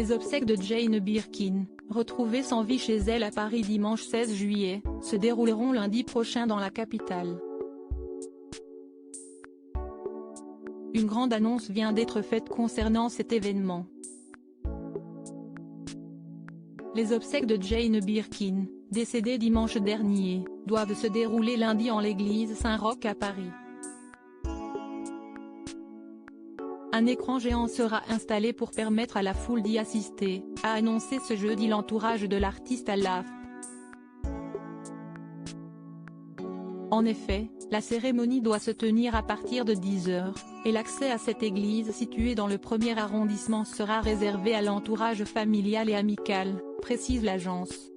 Les obsèques de Jane Birkin, retrouvées sans vie chez elle à Paris dimanche 16 juillet, se dérouleront lundi prochain dans la capitale. Une grande annonce vient d'être faite concernant cet événement. Les obsèques de Jane Birkin, décédée dimanche dernier, doivent se dérouler lundi en l'église Saint-Roch à Paris. Un écran géant sera installé pour permettre à la foule d'y assister, a annoncé ce jeudi l'entourage de l'artiste à l'AFP. En effet, la cérémonie doit se tenir à partir de 10 h, et l'accès à cette église située dans le 1er arrondissement sera réservé à l'entourage familial et amical, précise l'agence.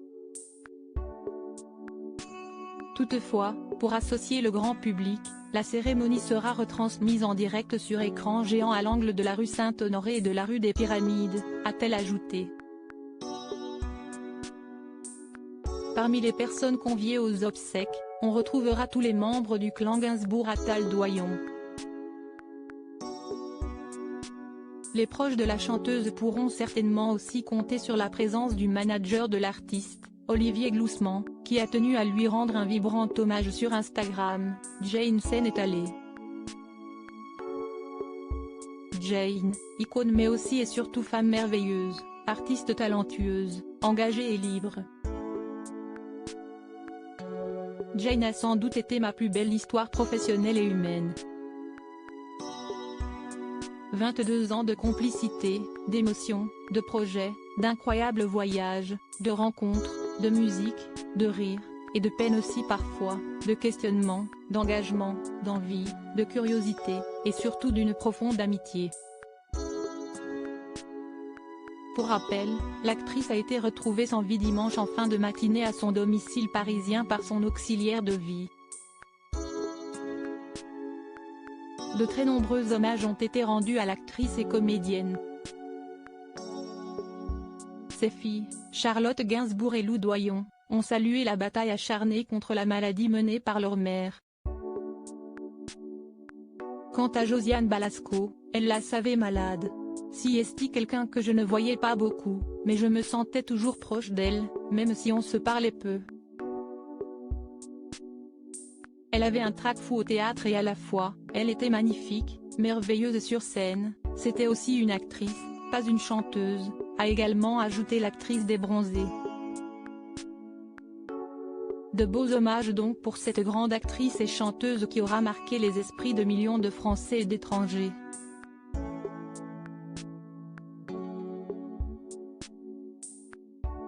Toutefois, pour associer le grand public, la cérémonie sera retransmise en direct sur écran géant à l'angle de la rue Saint-Honoré et de la rue des Pyramides, a-t-elle ajouté. Parmi les personnes conviées aux obsèques, on retrouvera tous les membres du clan Gainsbourg-Attal-Doyon. Les proches de la chanteuse pourront certainement aussi compter sur la présence du manager de l'artiste, Olivier Gloussman, qui a tenu à lui rendre un vibrant hommage sur Instagram. Jane s'en est allée. Jane, icône mais aussi et surtout femme merveilleuse, artiste talentueuse, engagée et libre. Jane a sans doute été ma plus belle histoire professionnelle et humaine. 22 ans de complicité, d'émotions, de projets, d'incroyables voyages, de rencontres, de musique, de rire, et de peine aussi parfois, de questionnements, d'engagement, d'envie, de curiosité, et surtout d'une profonde amitié. Pour rappel, l'actrice a été retrouvée sans vie dimanche en fin de matinée à son domicile parisien par son auxiliaire de vie. De très nombreux hommages ont été rendus à l'actrice et comédienne. Ses filles, Charlotte Gainsbourg et Lou Doyon, ont salué la bataille acharnée contre la maladie menée par leur mère. Quant à Josiane Balasco, elle la savait malade. Si est quelqu'un que je ne voyais pas beaucoup, mais je me sentais toujours proche d'elle, même si on se parlait peu. Elle avait un trac fou au théâtre et à la fois, elle était magnifique, merveilleuse sur scène, c'était aussi une actrice, pas une chanteuse, a également ajouté l'actrice des Bronzés. De beaux hommages donc pour cette grande actrice et chanteuse qui aura marqué les esprits de millions de Français et d'étrangers.